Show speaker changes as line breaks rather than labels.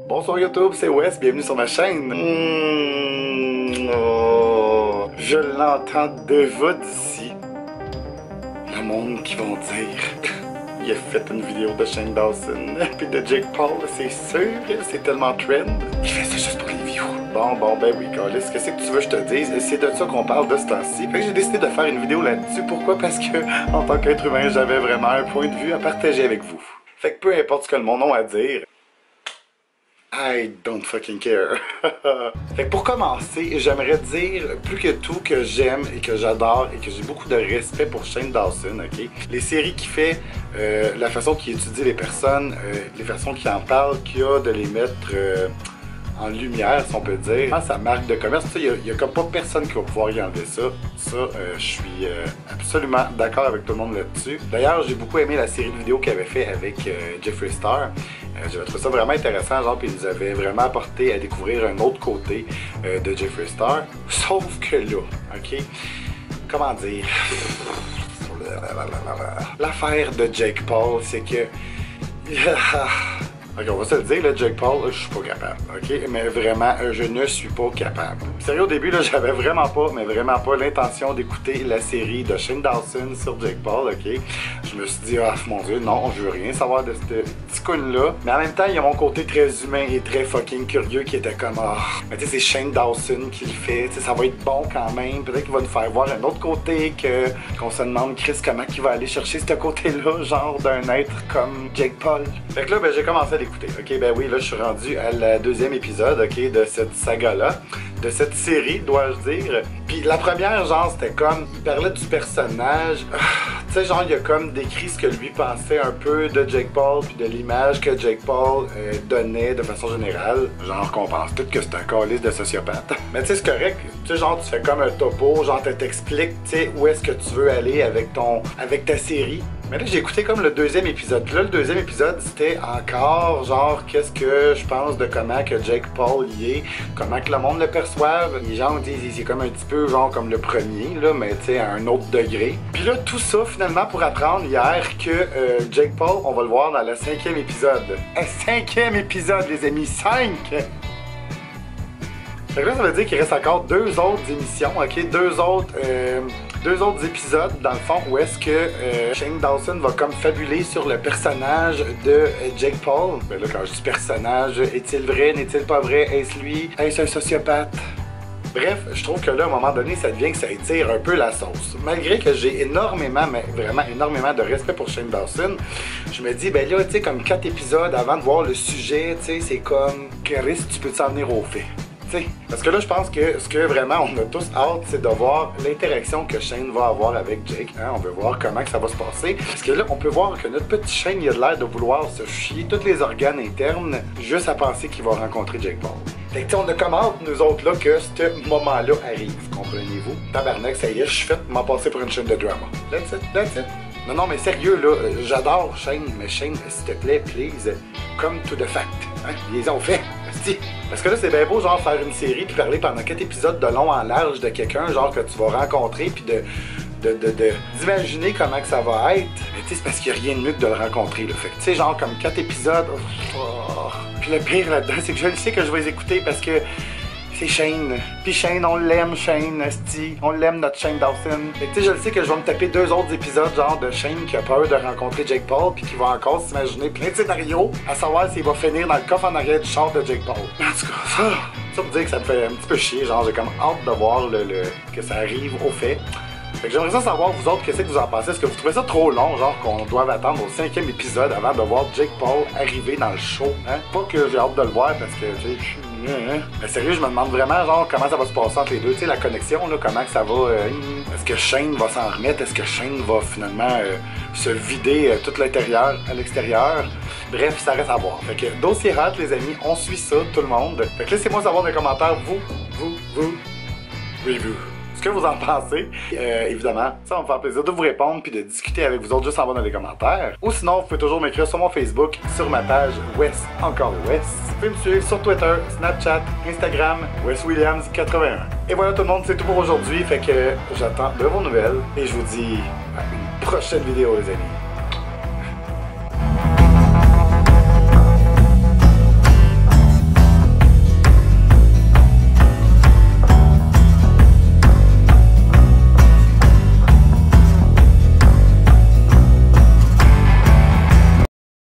Bonsoir YouTube, c'est Wes, bienvenue sur ma chaîne. Je l'entends déjà d'ici. Le monde qui vont dire il a fait une vidéo de Shane Dawson puis de Jake Paul, c'est sûr, c'est tellement trend. Il fait ça juste pour les views. Bon, ben oui, Carlis, qu'est-ce que tu veux que je te dise? C'est de ça qu'on parle de ce temps-ci. Fait que j'ai décidé de faire une vidéo là-dessus. Pourquoi? Parce que, en tant qu'être humain, j'avais vraiment un point de vue à partager avec vous. Fait que peu importe ce que le monde a à dire, I don't fucking care. Fait que pour commencer, j'aimerais dire plus que tout que j'aime et que j'adore et que j'ai beaucoup de respect pour Shane Dawson, ok? Les séries qu'il fait, la façon qu'il étudie les personnes, les façons qu'il en parle, qu'il a de les mettre en lumière, si on peut dire. Sa marque de commerce, il y a comme pas personne qui va pouvoir y enlever ça. Je suis absolument d'accord avec tout le monde là-dessus. D'ailleurs, j'ai beaucoup aimé la série de vidéos qu'il avait fait avec Jeffree Star. J'avais trouvé ça vraiment intéressant, genre, puis il nous avait vraiment apporté à découvrir un autre côté de Jeffree Star. Sauf que là, ok, comment dire, l'affaire de Jake Paul, c'est que ok, on va se le dire, là, Jake Paul, je suis pas capable, ok? Mais vraiment, je ne suis pas capable. Sérieux, au début, là, j'avais vraiment pas l'intention d'écouter la série de Shane Dawson sur Jake Paul, ok? Je me suis dit, ah, mon Dieu, non, je veux rien savoir de ce petit coon-là. Mais en même temps, il y a mon côté très humain et très fucking curieux qui était comme, ah, mais tu sais, c'est Shane Dawson qui le fait, tu sais, ça va être bon quand même. Peut-être qu'il va nous faire voir un autre côté qu'on se demande, Chris, comment il va aller chercher ce côté-là, genre d'un être comme Jake Paul. Fait que là, ben, j'ai commencé à l'écouter. Ok, ben oui, là, je suis rendu à la deuxième épisode, ok, de cette saga-là, de cette série, dois-je dire. Puis la première, genre, c'était comme, il parlait du personnage. Tu sais, genre, il a comme décrit ce que lui pensait un peu de Jake Paul, puis de l'image que Jake Paul donnait de façon générale. Genre, qu'on pense tout que c'est un calice de sociopathe. Mais tu sais, c'est correct. Tu sais, genre, tu fais comme un topo, genre, t'expliques, tu sais, où est-ce que tu veux aller avec ta série. Mais là, j'ai écouté comme le deuxième épisode. Puis là, le deuxième épisode, c'était encore genre, qu'est-ce que je pense de comment que Jake Paul y est, comment que le monde le perçoive. Les gens disent, c'est comme un petit peu genre comme le premier, là, mais tu sais, à un autre degré. Puis là, tout ça, finalement, pour apprendre hier que Jake Paul, on va le voir dans le 5e épisode. Un 5e épisode, les amis, 5! Fait que là, ça veut dire qu'il reste encore 2 autres émissions, ok? 2 autres épisodes, dans le fond, où est-ce que Shane Dawson va comme fabuler sur le personnage de Jake Paul. Ben là, quand je dis personnage, est-il vrai, n'est-il pas vrai, est-ce lui, est-ce un sociopathe? Bref, je trouve que là, à un moment donné, ça devient que ça étire un peu la sauce. Malgré que j'ai énormément, mais vraiment énormément de respect pour Shane Dawson, je me dis, ben là, tu sais, comme 4 épisodes avant de voir le sujet, tu sais, c'est comme, Chris, tu peux t'en venir au fait. T'sais, parce que là, je pense que ce que vraiment on a tous hâte, c'est de voir l'interaction que Shane va avoir avec Jake. Hein? On veut voir comment que ça va se passer. Parce que là, on peut voir que notre petit Shane, il a l'air de vouloir se chier tous les organes internes juste à penser qu'il va rencontrer Jake Paul. Fait que on a comme hâte, nous autres, là, que ce moment-là arrive. Comprenez-vous? Tabarnak, ça y est, je suis fait m'en passer pour une chaîne de drama. That's it. Non, mais sérieux, là, j'adore Shane, mais Shane, s'il te plaît, please, come to the fact. Hein? Liaison fait. Parce que là, c'est bien beau, genre, faire une série puis parler pendant 4 épisodes de long en large de quelqu'un, genre, que tu vas rencontrer puis d'imaginer comment que ça va être. Mais tu sais, c'est parce qu'il n'y a rien de mieux que de le rencontrer, là. Fait que, tu sais, genre, comme 4 épisodes. Puis le pire là-dedans, c'est que je le sais que je vais les écouter parce que c'est Shane. Puis Shane, on l'aime, Shane, esti. On l'aime, notre Shane Dawson. Fait que tu sais, je le sais que je vais me taper 2 autres épisodes, genre de Shane qui a peur de rencontrer Jake Paul, puis qui va encore s'imaginer plein de scénarios, à savoir s'il va finir dans le coffre en arrière du char de Jake Paul. En tout cas, ça me dit que ça me fait un petit peu chier, genre j'ai comme hâte de voir que ça arrive au fait. Fait que j'aimerais ça savoir, vous autres, qu'est-ce que vous en pensez? Est-ce que vous trouvez ça trop long, genre qu'on doive attendre au 5e épisode avant de voir Jake Paul arriver dans le show? Hein? Pas que j'ai hâte de le voir parce que, tu sais, mais sérieux, je me demande vraiment, genre, comment ça va se passer entre les deux. Tu sais, la connexion, là, comment que ça va... est-ce que Shane va s'en remettre? Est-ce que Shane va finalement se vider tout l'intérieur à l'extérieur? Bref, ça reste à voir. Fait que, dossier hot, les amis, on suit ça, tout le monde. Fait que laissez-moi savoir dans les commentaires, review. Ce que vous en pensez. Évidemment, ça va me faire plaisir de vous répondre puis de discuter avec vous autres juste en bas dans les commentaires. Ou sinon, vous pouvez toujours m'écrire sur mon Facebook, sur ma page Wes, encore Wes. Vous pouvez me suivre sur Twitter, Snapchat, Instagram, WesWilliams81. Et voilà tout le monde, c'est tout pour aujourd'hui. Fait que j'attends de vos nouvelles et je vous dis à une prochaine vidéo les amis.